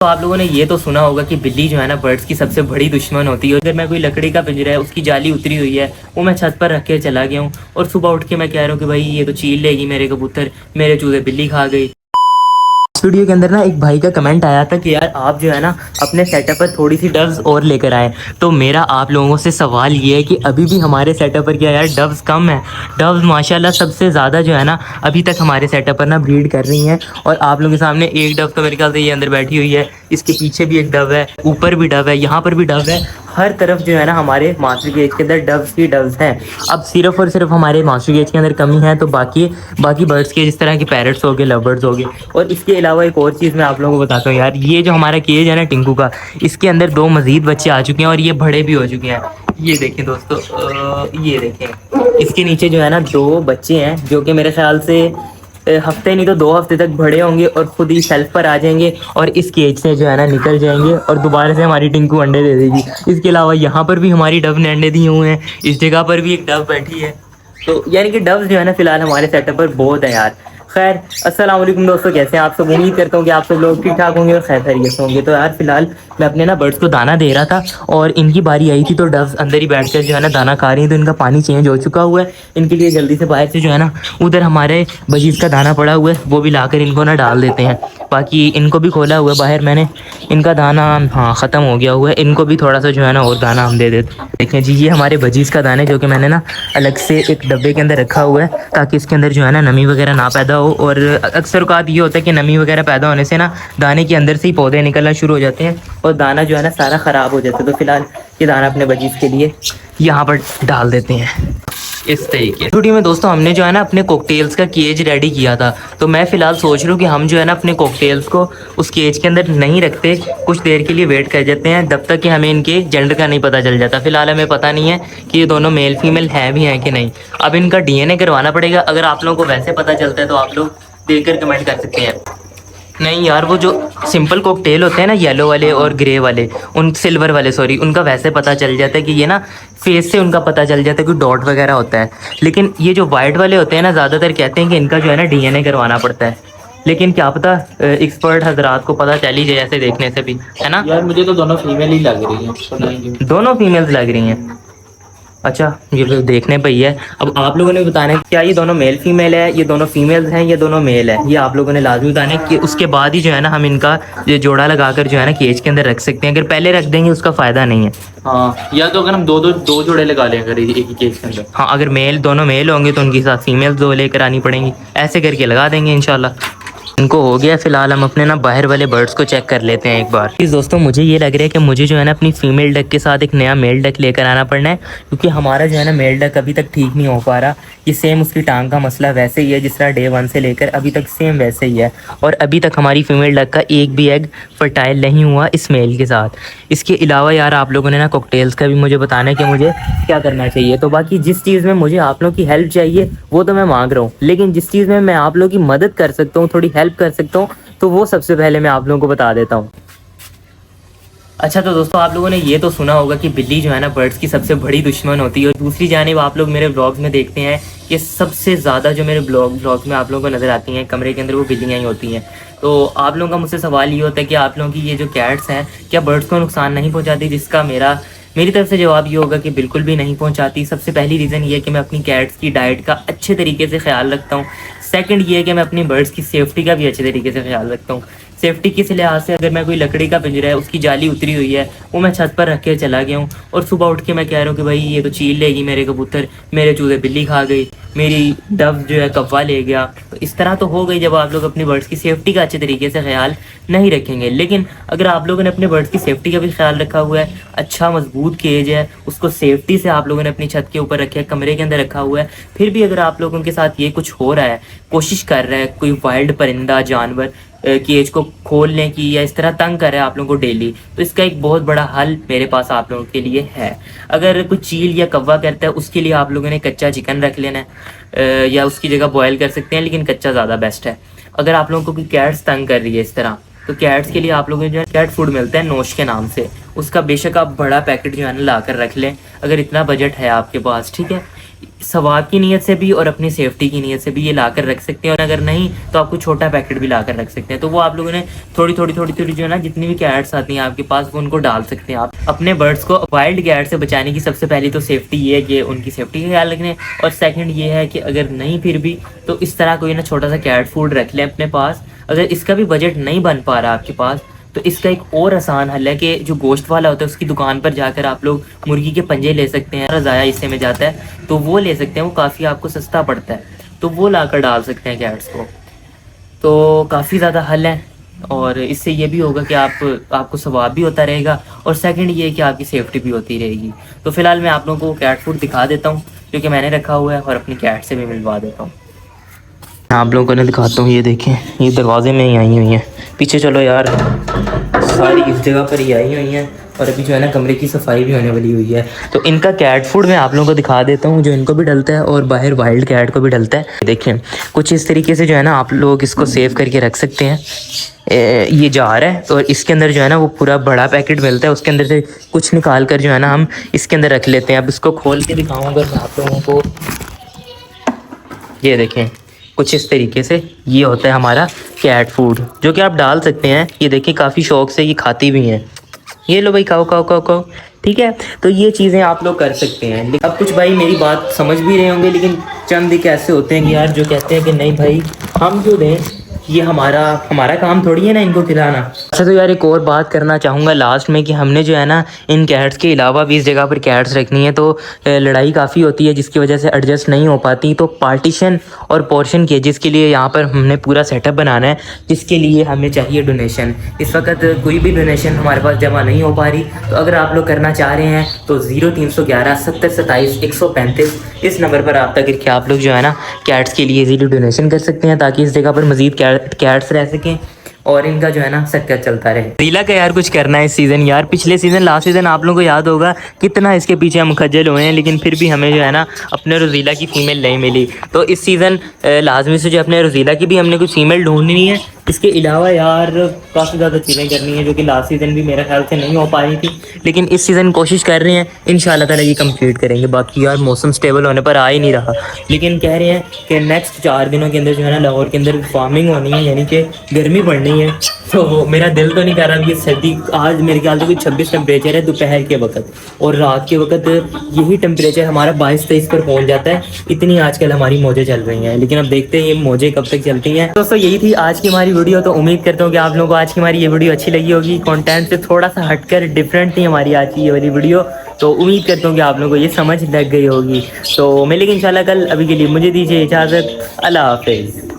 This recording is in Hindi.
तो आप लोगों ने ये तो सुना होगा कि बिल्ली जो है ना बर्ड्स की सबसे बड़ी दुश्मन होती है। अगर मैं कोई लकड़ी का पिंजरा है उसकी जाली उतरी हुई है, वो मैं छत पर रख के चला गया हूँ और सुबह उठ के मैं कह रहा हूँ कि भाई ये तो चील लेगी मेरे कबूतर, मेरे चूजे बिल्ली खा गई। इस वीडियो के अंदर ना एक भाई का कमेंट आया था कि यार आप जो है ना अपने सेटअप पर थोड़ी सी डव्स और लेकर आए। तो मेरा आप लोगों से सवाल ये है कि अभी भी हमारे सेटअप पर क्या यार डव्स कम है? डव्स माशाल्लाह सबसे ज़्यादा जो है ना अभी तक हमारे सेटअप पर ना ब्रीड कर रही हैं। और आप लोगों के सामने एक डव तो मेरे ख्याल से ये अंदर बैठी हुई है, इसके पीछे भी एक डव है, ऊपर भी डव है, यहाँ पर भी डव है। हर तरफ जो है ना हमारे मास्टर केज के अंदर डव्स ही डव्स हैं। अब सिर्फ और सिर्फ हमारे मास्टर केज के अंदर कमी है तो बाकी बाकी बर्ड्स के जिस तरह की पैरट्स हो गए, लव हो गए। और इसके अलावा एक और चीज़ मैं आप लोगों को बताता हूँ यार, ये जो हमारा केज है ना टिंकू का, इसके अंदर 2 मज़ीद बच्चे आ चुके हैं और ये बड़े भी हो चुके हैं। ये देखें दोस्तों, ये देखें इसके नीचे जो है ना 2 बच्चे हैं जो कि मेरे ख्याल से हफ्ते नहीं तो 2 हफ्ते तक बड़े होंगे और खुद ही सेल्फ पर आ जाएंगे और इस केज से जो है ना निकल जाएंगे और दोबारा से हमारी टिंकू अंडे दे देगी। इसके अलावा यहाँ पर भी हमारी डव ने अंडे दिए हुए हैं, इस जगह पर भी एक डव बैठी है। तो यानी कि डव्स जो है ना फिलहाल हमारे सेटअप पर बहुत है यार। खैर अस्सलाम वालेकुम दोस्तों, कैसे हैं आप सब? उम्मीद करता हूँ कि आप सब लोग ठीक ठाक होंगे और खैर खैरियत से होंगे। तो यार फिलहाल मैं अपने ना बर्ड्स को दाना दे रहा था और इनकी बारी आई थी तो डव्स अंदर ही बैठ कर जो है ना दाना खा रही हैं। तो इनका पानी चेंज हो चुका हुआ है, इनके लिए जल्दी से बाहर से जो है ना उधर हमारे बजीज का दाना पड़ा हुआ है वो भी लाकर इनको ना डाल देते हैं। बाकी इनको भी खोला हुआ है बाहर मैंने, इनका दाना हाँ ख़त्म हो गया हुआ है, इनको भी थोड़ा सा जो है ना और दाना हम दे देते हैं। देखें जी, ये हमारे बजीज का दाना है जो कि मैंने ना अलग से एक डब्बे के अंदर रखा हुआ है ताकि इसके अंदर जो है ना नमी वगैरह ना पैदा हो। और अक्सर औक़ात ये होता है कि नमी वगैरह पैदा होने से ना दाने के अंदर से ही पौधे निकलना शुरू हो जाते हैं और दाना जो है ना सारा ख़राब हो जाता है। तो फिलहाल ये दाना अपने बजीज के लिए यहाँ पर डाल देते हैं इस तरीके। वीडियो में दोस्तों हमने जो है ना अपने कॉकटेल्स का केज रेडी किया था। तो मैं फ़िलहाल सोच रहा हूँ कि हम जो है ना अपने कॉकटेल्स को उस केज के अंदर नहीं रखते, कुछ देर के लिए वेट कर जाते हैं जब तक कि हमें इनके जेंडर का नहीं पता चल जाता। फ़िलहाल हमें पता नहीं है कि ये दोनों मेल फीमेल हैं भी हैं कि नहीं। अब इनका DNA करवाना पड़ेगा। अगर आप लोगों को वैसे पता चलता है तो आप लोग देख कर कमेंट कर सकते हैं। नहीं यार, वो जो सिंपल कॉकटेल होते हैं ना येलो वाले और ग्रे वाले, उन सिल्वर वाले सॉरी, उनका वैसे पता चल जाता है कि ये ना फेस से उनका पता चल जाता है कि डॉट वगैरह होता है। लेकिन ये जो वाइट वाले होते हैं ना ज़्यादातर कहते हैं कि इनका जो है ना DNA करवाना पड़ता है। लेकिन क्या पता एक्सपर्ट हजरात को पता चल ही जाए ऐसे देखने से भी, है ना यार मुझे तो दोनों फीमेल ही लग रही हैं। दोनों फीमेल्स लग रही हैं। अच्छा, ये तो देखने पे ही है। अब आप लोगों ने बताना है क्या ये दोनों मेल फीमेल है, ये दोनों फीमेल्स हैं, ये दोनों मेल है, ये आप लोगों ने लाजमी बताना है कि उसके बाद ही जो है ना हम इनका ये जोड़ा लगाकर जो है ना केज के अंदर रख सकते हैं। अगर पहले रख देंगे उसका फ़ायदा नहीं है। हाँ, या तो अगर हम दो जोड़े लगा लें अगर एक ही केज के अंदर। हाँ, अगर दोनों मेल होंगे तो उनके साथ फीमेल्स 2 लेकर आनी पड़ेंगी, ऐसे करके लगा देंगे इंशाल्लाह। इनको हो गया। फ़िलहाल हम अपने ना बाहर वाले बर्ड्स को चेक कर लेते हैं एक बार। प्लीज़ दोस्तों, मुझे ये लग रहा है कि मुझे जो है ना अपनी फ़ीमेल डक के साथ एक नया मेल डक लेकर आना पड़ना है, क्योंकि हमारा जो है ना मेल डक अभी तक ठीक नहीं हो पा रहा। ये सेम उसकी टांग का मसला वैसे ही है जिस तरह डे 1 से लेकर अभी तक सेम वैसे ही है। और अभी तक हमारी फ़ीमेल डक का एक भी एग फर्टाइल नहीं हुआ इस मेल के साथ। इसके अलावा यार आप लोगों ने ना कॉकटेल्स का भी मुझे बताना है कि मुझे क्या करना चाहिए। तो बाकी जिस चीज़ में मुझे आप लोगों की हेल्प चाहिए वो तो मैं मांग रहा हूँ, लेकिन जिस चीज़ में मैं आप लोगों की मदद कर सकता हूँ, थोड़ी हेल्प कर सकता हूँ, तो वो सबसे पहले मैं आप लोगों को बता देता हूँ। अच्छा, तो दोस्तों आप लोगों ने ये तो सुना होगा कि बिल्ली जो है ना बर्ड्स की सबसे बड़ी दुश्मन होती है। और दूसरी जानिब आप लोग मेरे ब्लॉग्स में देखते हैं कि सबसे ज़्यादा जो मेरे ब्लॉग्स में आप लोगों को नज़र आती हैं कमरे के अंदर, वो बिल्लियाँ ही होती हैं। तो आप लोगों का मुझसे सवाल ये होता है कि आप लोगों की ये जो कैट्स हैं क्या बर्ड्स को नुकसान नहीं पहुँचाती, जिसका मेरी तरफ से जवाब ये होगा कि बिल्कुल भी नहीं पहुंचाती। सबसे पहली रीज़न ये है कि मैं अपनी कैट्स की डाइट का अच्छे तरीके से ख्याल रखता हूँ। सेकंड ये है कि मैं अपनी बर्ड्स की सेफ्टी का भी अच्छे तरीके से ख्याल रखता हूँ। सेफ्टी किस लिहाज से, अगर मैं कोई लकड़ी का पिंजरा है उसकी जाली उतरी हुई है, वो मैं छत पर रख के चला गया हूँ और सुबह उठ के मैं कह रहा हूँ कि भाई ये तो चील लेगी मेरे कबूतर, मेरे चूजे बिल्ली खा गई, मेरी डव जो है कौवा ले गया। तो इस तरह तो हो गई जब आप लोग अपनी बर्ड्स की सेफ्टी का अच्छे तरीके से ख्याल नहीं रखेंगे। लेकिन अगर आप लोगों ने अपने बर्ड्स की सेफ्टी का भी ख्याल रखा हुआ है, अच्छा मजबूत केज है, उसको सेफ्टी से आप लोगों ने अपनी छत के ऊपर रखा है, कमरे के अंदर रखा हुआ है, फिर भी अगर आप लोगों के साथ ये कुछ हो रहा है, कोशिश कर रहा है कोई वाइल्ड परिंदा जानवर केज को खोलने की या इस तरह तंग कर रहा है आप लोगों को डेली, तो इसका एक बहुत बड़ा हल मेरे पास आप लोगों के लिए है। अगर कोई चील या कौवा करता है उसके लिए आप लोगों ने कच्चा चिकन रख लेना है या उसकी जगह बॉयल कर सकते हैं, लेकिन कच्चा ज़्यादा बेस्ट है। अगर आप लोगों को कोई कैट्स तंग कर रही है इस तरह, तो कैट्स के लिए आप लोगों को जो है कैट फूड मिलता है नोश के नाम से, उसका बेशक आप बड़ा पैकेट जो है ना ला कर रख लें अगर इतना बजट है आपके पास, ठीक है। सवाब की नीयत से भी और अपनी सेफ्टी की नीयत से भी ये लाकर रख सकते हैं, और अगर नहीं तो आपको छोटा पैकेट भी लाकर रख सकते हैं। तो वो आप लोगों ने थोड़ी थोड़ी थोड़ी थोड़ी जो है ना, जितनी भी कैट्स आती हैं आपके पास, वो उनको डाल सकते हैं। आप अपने बर्ड्स को वाइल्ड कैट से बचाने की सबसे पहली तो सेफ्टी ये है कि उनकी सेफ्टी का ख्याल रखने, और सेकंड ये है कि अगर नहीं फिर भी तो इस तरह कोई ना छोटा सा कैट फूड रख लें अपने पास। अगर इसका भी बजट नहीं बन पा रहा आपके पास, तो इसका एक और आसान हल है कि जो गोश्त वाला होता है उसकी दुकान पर जाकर आप लोग मुर्गी के पंजे ले सकते हैं, ज़ाया हिस्से में जाता है तो वो ले सकते हैं, वो काफ़ी आपको सस्ता पड़ता है, तो वो लाकर डाल सकते हैं कैट्स को। तो काफ़ी ज़्यादा हल है, और इससे ये भी होगा कि आपको सवाब भी होता रहेगा, और सेकंड ये कि आपकी सेफ्टी भी होती रहेगी। तो फिलहाल मैं आप लोगों को कैट फूड दिखा देता हूँ जो कि मैंने रखा हुआ है, और अपनी कैट से भी मिलवा देता हूँ। आप लोगों को दिखाता हूँ, ये देखें, ये दरवाजे में ही आई हुई हैं। पीछे चलो यार, सारी इस जगह पर ही आई हुई हैं, और अभी जो है ना कमरे की सफाई भी होने वाली हुई है। तो इनका कैट फूड मैं आप लोगों को दिखा देता हूँ, जो इनको भी डलता है और बाहर वाइल्ड कैट को भी डलता है। देखें कुछ इस तरीके से जो है ना आप लोग इसको सेव करके रख सकते हैं। ये जार है, और इसके अंदर जो है ना वो पूरा बड़ा पैकेट मिलता है, उसके अंदर से कुछ निकाल कर जो है ना हम इसके अंदर रख लेते हैं। अब इसको खोल के दिखाऊँगा मैं आप लोगों को। ये देखें कुछ इस तरीके से ये होता है हमारा कैट फूड, जो कि आप डाल सकते हैं। ये देखिए काफ़ी शौक से ये खाती भी हैं। ये लो भाई, खाओ खाओ खाओ खाओ, ठीक है। तो ये चीज़ें आप लोग कर सकते हैं। अब कुछ भाई मेरी बात समझ भी रहे होंगे, लेकिन चंद एक ऐसे होते हैं कि यार जो कहते हैं कि नहीं भाई हम क्यों दें, ये हमारा काम थोड़ी है ना इनको खिलाना। अच्छा, तो यार एक और बात करना चाहूँगा लास्ट में कि हमने जो है ना इन कैट्स के अलावा भी इस जगह पर कैट्स रखनी है, तो लड़ाई काफ़ी होती है जिसकी वजह से एडजस्ट नहीं हो पाती। तो पार्टीशन और पोर्शन केजेस के लिए यहाँ पर हमने पूरा सेटअप बनाना है, जिसके लिए हमें चाहिए डोनेशन। इस वक्त कोई भी डोनेशन हमारे पास जमा नहीं हो पा रही, तो अगर आप लोग करना चाह रहे हैं तो 0311 70 27 135 इस नंबर पर रब्ता करके आप लोग जो है ना कैट्स के लिए इजीली डोनेशन कर सकते हैं, ताकि इस जगह पर मज़ीद कैट्स रह सकें और इनका जो है ना सक्कर चलता रहे। रोज़ीला का यार कुछ करना है इस सीज़न। यार पिछले सीज़न लास्ट सीज़न आप लोगों को याद होगा कितना इसके पीछे हम खज्जल हुए हैं, लेकिन फिर भी हमें जो है ना अपने रोज़ीला की फ़ीमेल नहीं मिली। तो इस सीज़न लाजमी से जो अपने रोज़ीला की भी हमने कुछ फीमेल ढूंढनी है। इसके अलावा यार काफ़ी ज़्यादा चीज़ें करनी है जो कि लास्ट सीज़न भी मेरे ख्याल से नहीं हो पा रही थी, लेकिन इस सीज़न कोशिश कर रहे हैं, इंशाल्लाह ताला ये कंप्लीट करेंगे। बाकी यार मौसम स्टेबल होने पर आ ही नहीं रहा, लेकिन कह रहे हैं कि नेक्स्ट 4 दिनों के अंदर जो है ना लाहौर के अंदर फार्मिंग होनी है, यानी कि गर्मी पड़नी है। तो मेरा दिल तो नहीं कर रहा कि सर्दी, आज मेरे ख्याल से कोई 26 टेम्परेचर है दोपहर के वक्त, और रात के वक्त यही टेम्परेचर हमारा 22-23 पर पहुंच जाता है। इतनी आजकल हमारी मौजें चल रही हैं, लेकिन अब देखते हैं ये मौजें कब तक चलती हैं। दोस्तों यही थी आज की हमारी वीडियो। तो उम्मीद करता हूँ कि आप लोगों को आज की हमारी ये वीडियो अच्छी लगी होगी। कंटेंट से थोड़ा सा हटकर डिफरेंट थी हमारी आज की ये वाली वीडियो, तो उम्मीद करता हूँ कि आप लोगों को ये समझ लग गई होगी। तो मिलेंगे इंशाल्लाह कल। अभी के लिए मुझे दीजिए इजाज़त। अल्लाह हाफिज़।